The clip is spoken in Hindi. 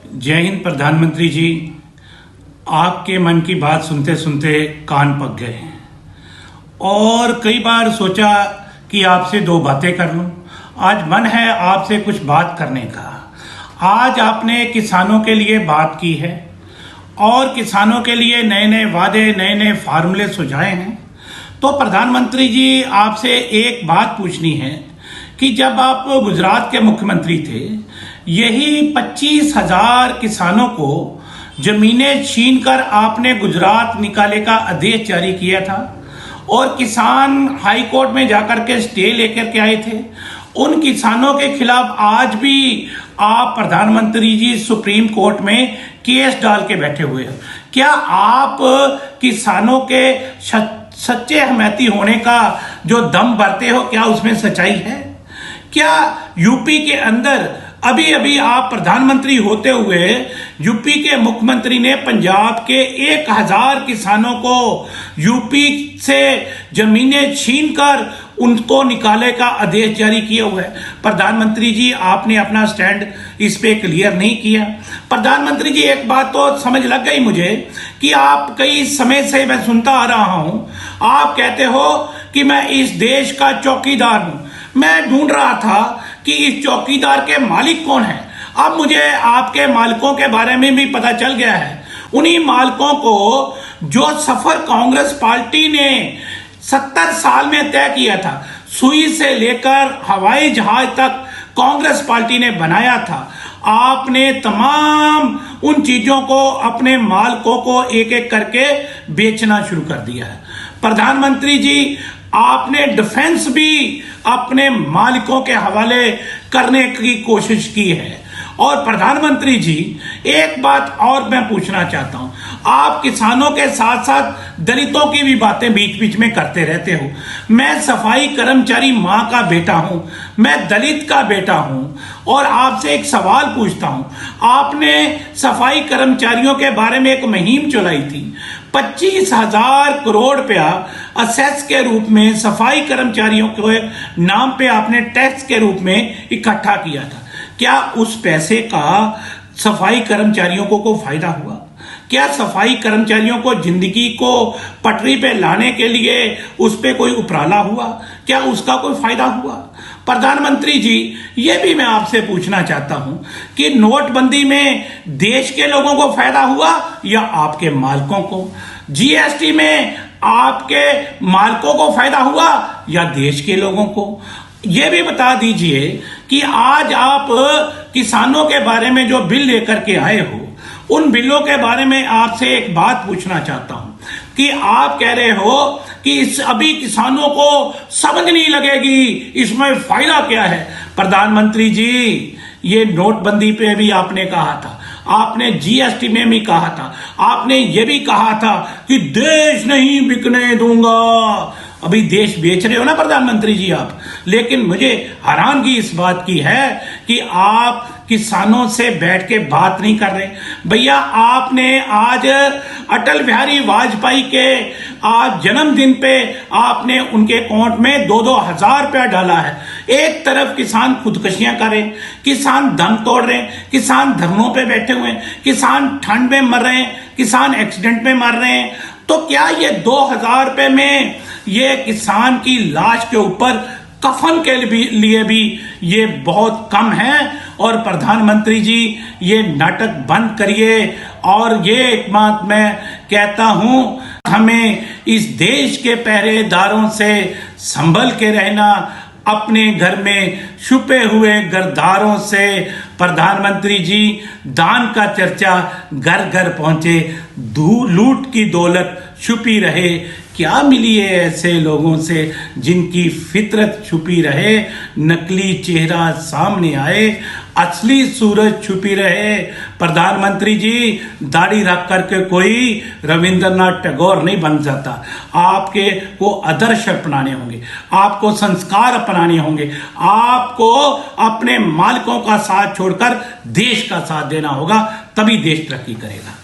जय हिंद प्रधानमंत्री जी। आपके मन की बात सुनते सुनते कान पक गए हैं और कई बार सोचा कि आपसे दो बातें कर लूं। आज मन है आपसे कुछ बात करने का। आज आपने किसानों के लिए बात की है और किसानों के लिए नए नए वादे, नए नए फार्मूले सुझाए हैं। तो प्रधानमंत्री जी, आपसे एक बात पूछनी है कि जब आप गुजरात के मुख्यमंत्री थे, यही 25,000 किसानों को जमीनें छीनकर आपने गुजरात निकाले का आदेश जारी किया था और किसान हाई कोर्ट में जाकर के स्टे लेकर के आए थे। उन किसानों के खिलाफ आज भी आप प्रधानमंत्री जी सुप्रीम कोर्ट में केस डाल के बैठे हुए हैं। क्या आप किसानों के सच्चे हमायती होने का जो दम भरते हो, क्या उसमें सच्चाई है? क्या यूपी के अंदर अभी अभी आप प्रधानमंत्री होते हुए यूपी के मुख्यमंत्री ने पंजाब के 1,000 किसानों को यूपी से जमीनें छीनकर उनको निकाले का आदेश जारी किया हुआ है? प्रधानमंत्री जी, आपने अपना स्टैंड इस पे क्लियर नहीं किया। प्रधानमंत्री जी, एक बात तो समझ लग गई मुझे कि आप कई समय से मैं सुनता आ रहा हूं, आप कहते हो कि मैं इस देश का चौकीदार हूं। मैं ढूंढ रहा था कि इस चौकीदार के मालिक कौन है। अब मुझे आपके मालिकों के बारे में भी पता चल गया है। उन्हीं मालिकों को जो सफर कांग्रेस पार्टी ने 70 साल में तय किया था, सुई से लेकर हवाई जहाज तक कांग्रेस पार्टी ने बनाया था, आपने तमाम उन चीजों को अपने मालिकों को एक एक करके बेचना शुरू कर दिया है। प्रधानमंत्री जी, आपने डिफेंस भी अपने मालिकों के हवाले करने की कोशिश की है। और प्रधानमंत्री जी, एक बात और मैं पूछना चाहता हूं, आप किसानों के साथ साथ दलितों की भी बातें बीच बीच में करते रहते हो। मैं सफाई कर्मचारी मां का बेटा हूं, मैं दलित का बेटा हूं और आपसे एक सवाल पूछता हूं। आपने सफाई कर्मचारियों के बारे में एक मुहिम चलाई थी, 25,000 करोड़ रुपया असेस के रूप में सफाई कर्मचारियों के नाम पे आपने टैक्स के रूप में इकट्ठा किया था। क्या उस पैसे का सफाई कर्मचारियों को फायदा हुआ? क्या सफाई कर्मचारियों को जिंदगी को पटरी पे लाने के लिए उस पे कोई उपराला हुआ? क्या उसका कोई फायदा हुआ? प्रधानमंत्री जी, ये भी मैं आपसे पूछना चाहता हूं कि नोटबंदी में देश के लोगों को फायदा हुआ या आपके मालिकों को? जीएसटी में आपके मालिकों को फायदा हुआ या देश के लोगों को? ये भी बता दीजिए कि आज आप किसानों के बारे में जो बिल लेकर के आए हो, उन बिलों के बारे में आपसे एक बात पूछना चाहता हूं कि आप कह रहे हो कि अभी किसानों को समझ नहीं लगेगी इसमें फायदा क्या है। प्रधानमंत्री जी, ये नोटबंदी पे भी आपने कहा था, आपने जीएसटी में भी कहा था, आपने ये भी कहा था कि देश नहीं बिकने दूंगा। अभी देश बेच रहे हो ना प्रधानमंत्री जी आप। लेकिन मुझे हैरानगी इस बात की है कि आप किसानों से बैठ के बात नहीं कर रहे। भैया, आपने आज अटल बिहारी वाजपेयी के आज जन्मदिन पे आपने उनके अकाउंट में 2-2 हजार रुपया डाला है। एक तरफ किसान खुदकुशियां कर रहे हैं, किसान दम तोड़ रहे हैं, किसान धरनों पे बैठे हुए हैं, किसान ठंड में मर रहे हैं, किसान एक्सीडेंट में मर रहे हैं। तो क्या ये 2,000 रुपए में ये किसान की लाश के ऊपर कफन के लिए भी ये बहुत कम है? और प्रधानमंत्री जी, ये नाटक बंद करिए। और ये एक बात मैं कहता हूं, हमें इस देश के पहरेदारों से संभल के रहना, अपने घर में छुपे हुए गद्दारों से। प्रधानमंत्री जी, दान का चर्चा घर घर पहुंचे, लूट की दौलत छुपी रहे। क्या मिली है ऐसे लोगों से जिनकी फितरत छुपी रहे, नकली चेहरा सामने आए, असली सूरज छुपी रहे। प्रधानमंत्री जी, दाढ़ी रख करके कोई रविंद्रनाथ टैगोर नहीं बन जाता। आपके को आदर्श अपनाने होंगे, आपको संस्कार अपनाने होंगे, आपको अपने मालिकों का साथ छोड़कर देश का साथ देना होगा, तभी देश तरक्की करेगा।